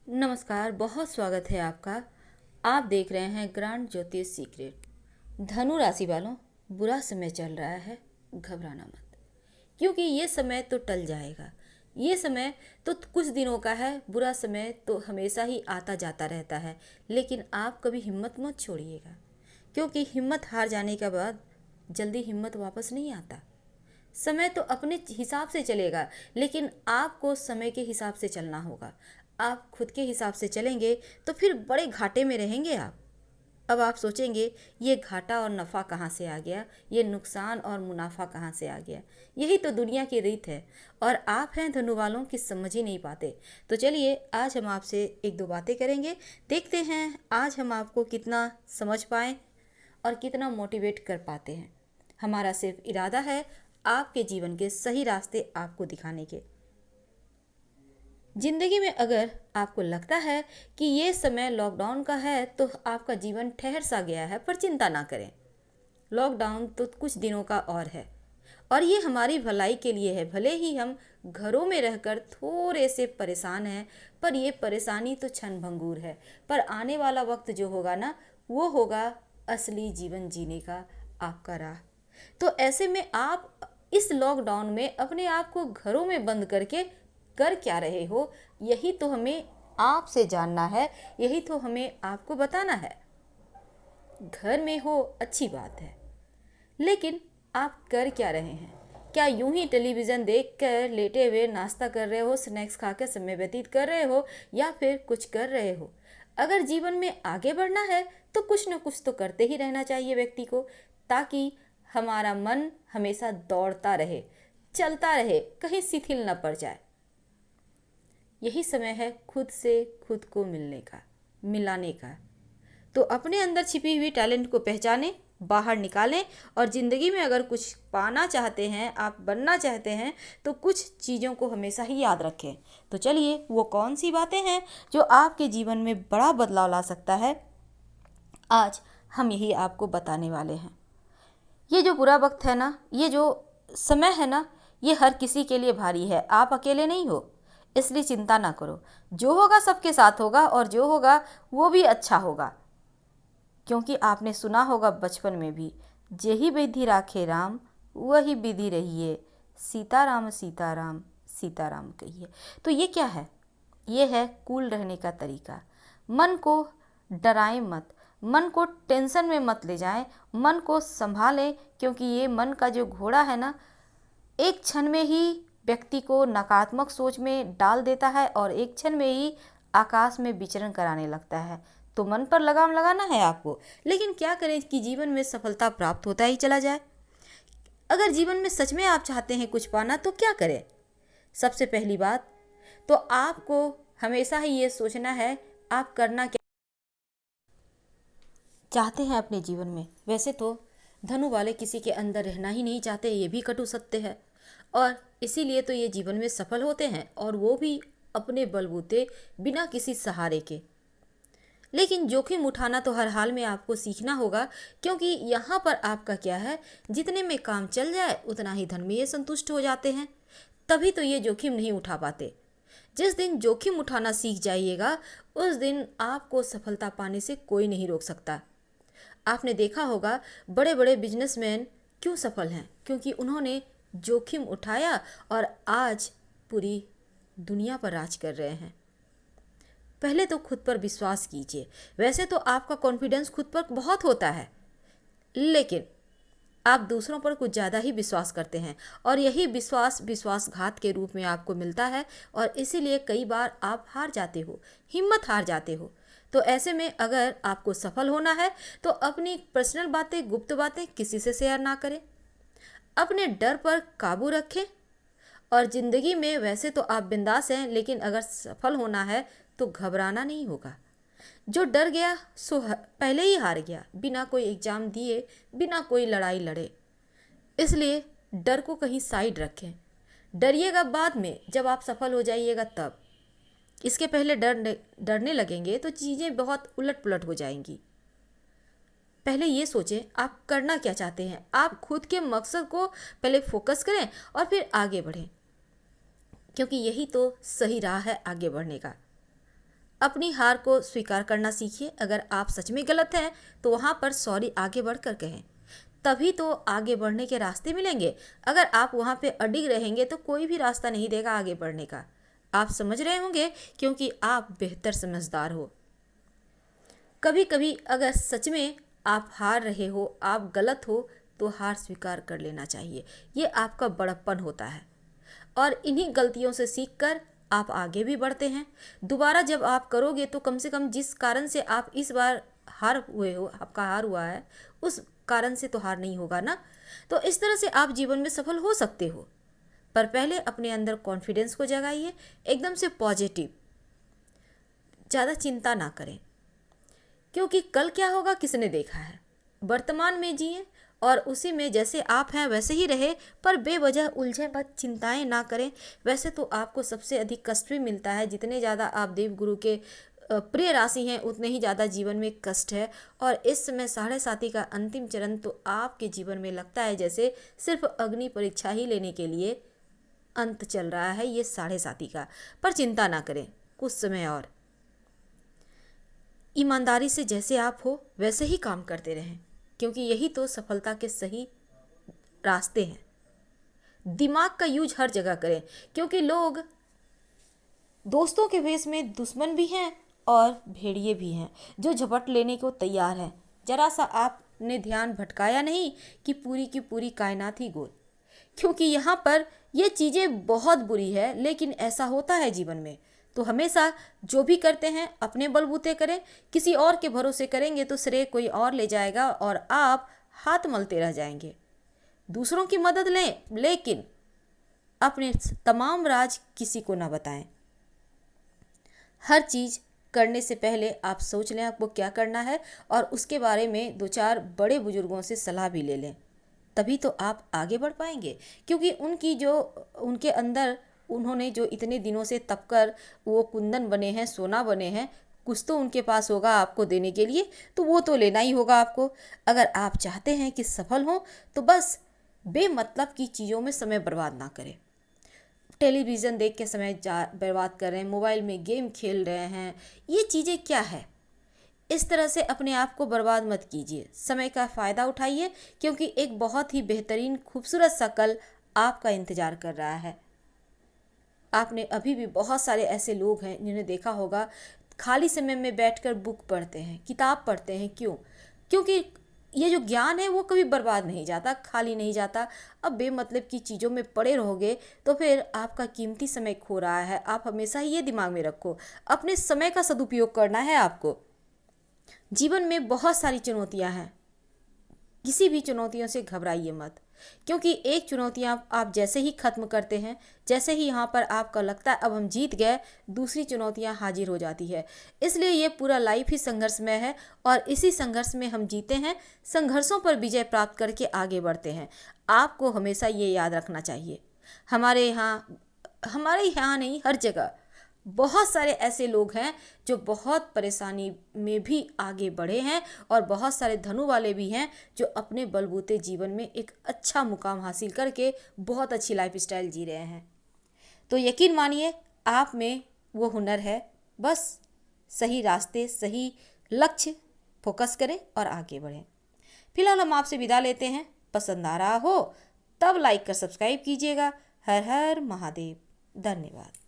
नमस्कार, बहुत स्वागत है आपका। आप देख रहे हैं ग्रांड ज्योतिष सीक्रेट। धनु राशि वालों, बुरा समय चल रहा है, घबराना मत, क्योंकि ये समय तो टल जाएगा। ये समय तो कुछ दिनों का है। बुरा समय तो हमेशा ही आता जाता रहता है, लेकिन आप कभी हिम्मत मत छोड़िएगा, क्योंकि हिम्मत हार जाने के बाद जल्दी हिम्मत वापस नहीं आता। समय तो अपने हिसाब से चलेगा, लेकिन आपको समय के हिसाब से चलना होगा। आप खुद के हिसाब से चलेंगे तो फिर बड़े घाटे में रहेंगे आप। अब आप सोचेंगे, ये घाटा और नफ़ा कहाँ से आ गया, ये नुकसान और मुनाफा कहाँ से आ गया। यही तो दुनिया की रीत है, और आप हैं धनु वालों की समझ ही नहीं पाते। तो चलिए, आज हम आपसे एक दो बातें करेंगे। देखते हैं आज हम आपको कितना समझ पाएँ और कितना मोटिवेट कर पाते हैं। हमारा सिर्फ इरादा है आपके जीवन के सही रास्ते आपको दिखाने के। जिंदगी में अगर आपको लगता है कि ये समय लॉकडाउन का है तो आपका जीवन ठहर सा गया है, पर चिंता ना करें। लॉकडाउन तो कुछ दिनों का और है, और ये हमारी भलाई के लिए है। भले ही हम घरों में रहकर थोड़े से परेशान हैं, पर ये परेशानी तो क्षण भंगुर है। पर आने वाला वक्त जो होगा ना, वो होगा असली जीवन जीने का आपका राह। तो ऐसे में आप इस लॉकडाउन में अपने आप को घरों में बंद करके कर क्या रहे हो, यही तो हमें आपसे जानना है, यही तो हमें आपको बताना है। घर में हो अच्छी बात है, लेकिन आप कर क्या रहे हैं? क्या यूं ही टेलीविज़न देखकर लेटे हुए नाश्ता कर रहे हो, स्नैक्स खाकर समय व्यतीत कर रहे हो, या फिर कुछ कर रहे हो? अगर जीवन में आगे बढ़ना है तो कुछ न कुछ तो करते ही रहना चाहिए व्यक्ति को, ताकि हमारा मन हमेशा दौड़ता रहे, चलता रहे, कहीं शिथिल न पड़ जाए। यही समय है खुद से खुद को मिलने का, मिलाने का। तो अपने अंदर छिपी हुई टैलेंट को पहचानें, बाहर निकालें, और ज़िंदगी में अगर कुछ पाना चाहते हैं, आप बनना चाहते हैं, तो कुछ चीज़ों को हमेशा ही याद रखें। तो चलिए, वो कौन सी बातें हैं जो आपके जीवन में बड़ा बदलाव ला सकता है, आज हम यही आपको बताने वाले हैं। ये जो बुरा वक्त है ना, ये जो समय है ना, ये हर किसी के लिए भारी है। आप अकेले नहीं हो, इसलिए चिंता ना करो। जो होगा सबके साथ होगा, और जो होगा वो भी अच्छा होगा। क्योंकि आपने सुना होगा बचपन में भी, जेहि विधि राखे राम, वही विधि रहिए, सीताराम सीताराम सीताराम कहिए। तो ये क्या है? ये है कूल रहने का तरीका। मन को डराएं मत, मन को टेंशन में मत ले जाएं, मन को संभालें, क्योंकि ये मन का जो घोड़ा है ना, एक क्षण में ही व्यक्ति को नकारात्मक सोच में डाल देता है, और एक क्षण में ही आकाश में विचरण कराने लगता है। तो मन पर लगाम लगाना है आपको, लेकिन क्या करें कि जीवन में सफलता प्राप्त होता ही चला जाए। अगर जीवन में सच में आप चाहते हैं कुछ पाना, तो क्या करें? सबसे पहली बात तो आपको हमेशा ही ये सोचना है, आप करना क्या चाहते हैं अपने जीवन में। वैसे तो धनु वाले किसी के अंदर रहना ही नहीं चाहते, ये भी कटु सत्य है, और इसीलिए तो ये जीवन में सफल होते हैं, और वो भी अपने बलबूते, बिना किसी सहारे के। लेकिन जोखिम उठाना तो हर हाल में आपको सीखना होगा, क्योंकि यहाँ पर आपका क्या है, जितने में काम चल जाए उतना ही धन में ये संतुष्ट हो जाते हैं। तभी तो ये जोखिम नहीं उठा पाते। जिस दिन जोखिम उठाना सीख जाइएगा, उस दिन आपको सफलता पाने से कोई नहीं रोक सकता। आपने देखा होगा बड़े बड़े बिजनेसमैन क्यों सफल हैं, क्योंकि उन्होंने जोखिम उठाया, और आज पूरी दुनिया पर राज कर रहे हैं। पहले तो खुद पर विश्वास कीजिए। वैसे तो आपका कॉन्फिडेंस खुद पर बहुत होता है, लेकिन आप दूसरों पर कुछ ज़्यादा ही विश्वास करते हैं, और यही विश्वास विश्वासघात के रूप में आपको मिलता है, और इसीलिए कई बार आप हार जाते हो, हिम्मत हार जाते हो। तो ऐसे में अगर आपको सफल होना है, तो अपनी पर्सनल बातें, गुप्त बातें किसी से शेयर ना करें। अपने डर पर काबू रखें, और ज़िंदगी में वैसे तो आप बिंदास हैं, लेकिन अगर सफल होना है तो घबराना नहीं होगा। जो डर गया सो पहले ही हार गया, बिना कोई एग्ज़ाम दिए, बिना कोई लड़ाई लड़े। इसलिए डर को कहीं साइड रखें। डरिएगा बाद में, जब आप सफल हो जाइएगा तब। इसके पहले डरने लगेंगे तो चीज़ें बहुत उलट पुलट हो जाएंगी। पहले ये सोचें आप करना क्या चाहते हैं। आप खुद के मकसद को पहले फोकस करें, और फिर आगे बढ़ें, क्योंकि यही तो सही राह है आगे बढ़ने का। अपनी हार को स्वीकार करना सीखिए। अगर आप सच में गलत हैं तो वहाँ पर सॉरी आगे बढ़कर कहें, तभी तो आगे बढ़ने के रास्ते मिलेंगे। अगर आप वहाँ पे अडिग रहेंगे तो कोई भी रास्ता नहीं देगा आगे बढ़ने का। आप समझ रहे होंगे क्योंकि आप बेहतर समझदार हो। कभी कभी अगर सच में आप हार रहे हो, आप गलत हो, तो हार स्वीकार कर लेना चाहिए। ये आपका बड़प्पन होता है और इन्हीं गलतियों से सीखकर आप आगे भी बढ़ते हैं। दोबारा जब आप करोगे तो कम से कम जिस कारण से आप इस बार हार हुए हो, आपका हार हुआ है, उस कारण से तो हार नहीं होगा ना। तो इस तरह से आप जीवन में सफल हो सकते हो। पर पहले अपने अंदर कॉन्फिडेंस को जगाइए, एकदम से पॉजिटिव, ज़्यादा चिंता ना करें, क्योंकि कल क्या होगा किसने देखा है। वर्तमान में जिए और उसी में जैसे आप हैं वैसे ही रहे, पर बेवजह उलझे मत, चिंताएं ना करें। वैसे तो आपको सबसे अधिक कष्ट भी मिलता है, जितने ज़्यादा आप देवगुरु के प्रिय राशि हैं उतने ही ज़्यादा जीवन में कष्ट है। और इस समय 7.5 का अंतिम चरण तो आपके जीवन में लगता है जैसे सिर्फ अग्नि परीक्षा ही लेने के लिए अंत चल रहा है ये 7.5 का। पर चिंता ना करें, कुछ समय और ईमानदारी से जैसे आप हो वैसे ही काम करते रहें, क्योंकि यही तो सफलता के सही रास्ते हैं। दिमाग का यूज हर जगह करें, क्योंकि लोग दोस्तों के भेष में दुश्मन भी हैं और भेड़िए भी हैं जो झपट लेने को तैयार हैं। जरा सा आपने ध्यान भटकाया नहीं कि पूरी की पूरी कायनात ही गोल। क्योंकि यहाँ पर ये चीज़ें बहुत बुरी है, लेकिन ऐसा होता है जीवन में। तो हमेशा जो भी करते हैं अपने बलबूते करें। किसी और के भरोसे करेंगे तो श्रेय कोई और ले जाएगा और आप हाथ मलते रह जाएंगे। दूसरों की मदद लें, लेकिन अपने तमाम राज किसी को ना बताएं। हर चीज़ करने से पहले आप सोच लें आपको क्या करना है और उसके बारे में 2-4 बड़े बुजुर्गों से सलाह भी ले लें, तभी तो आप आगे बढ़ पाएंगे। क्योंकि उनके अंदर उन्होंने जो इतने दिनों से तप कर वो कुंदन बने हैं, सोना बने हैं, कुछ तो उनके पास होगा आपको देने के लिए, तो वो तो लेना ही होगा आपको। अगर आप चाहते हैं कि सफल हो तो बस बेमतलब की चीज़ों में समय बर्बाद ना करें। टेलीविज़न देख के समय बर्बाद कर रहे हैं, मोबाइल में गेम खेल रहे हैं, ये चीज़ें क्या है। इस तरह से अपने आप को बर्बाद मत कीजिए, समय का फ़ायदा उठाइए, क्योंकि एक बहुत ही बेहतरीन खूबसूरत सा कल आपका इंतज़ार कर रहा है। आपने अभी भी बहुत सारे ऐसे लोग हैं जिन्हें देखा होगा खाली समय में बैठकर बुक पढ़ते हैं, किताब पढ़ते हैं। क्यों? क्योंकि ये जो ज्ञान है वो कभी बर्बाद नहीं जाता, खाली नहीं जाता। अब बेमतलब की चीज़ों में पड़े रहोगे तो फिर आपका कीमती समय खो रहा है। आप हमेशा ही ये दिमाग में रखो, अपने समय का सदुपयोग करना है आपको। जीवन में बहुत सारी चुनौतियां हैं, किसी भी चुनौतियों से घबराइए मत, क्योंकि एक चुनौतियां आप जैसे ही खत्म करते हैं, जैसे ही यहाँ पर आपका लगता है अब हम जीत गए, दूसरी चुनौतियां हाजिर हो जाती है। इसलिए ये पूरा लाइफ ही संघर्षमय है और इसी संघर्ष में हम जीते हैं, संघर्षों पर विजय प्राप्त करके आगे बढ़ते हैं। आपको हमेशा ये याद रखना चाहिए। हमारे यहाँ नहीं, हर जगह बहुत सारे ऐसे लोग हैं जो बहुत परेशानी में भी आगे बढ़े हैं और बहुत सारे धनु वाले भी हैं जो अपने बलबूते जीवन में एक अच्छा मुकाम हासिल करके बहुत अच्छी लाइफस्टाइल जी रहे हैं। तो यकीन मानिए आप में वो हुनर है, बस सही रास्ते, सही लक्ष्य फोकस करें और आगे बढ़ें। फिलहाल हम आपसे विदा लेते हैं। पसंद आ रहा हो तब लाइक कर सब्सक्राइब कीजिएगा। हर हर महादेव। धन्यवाद।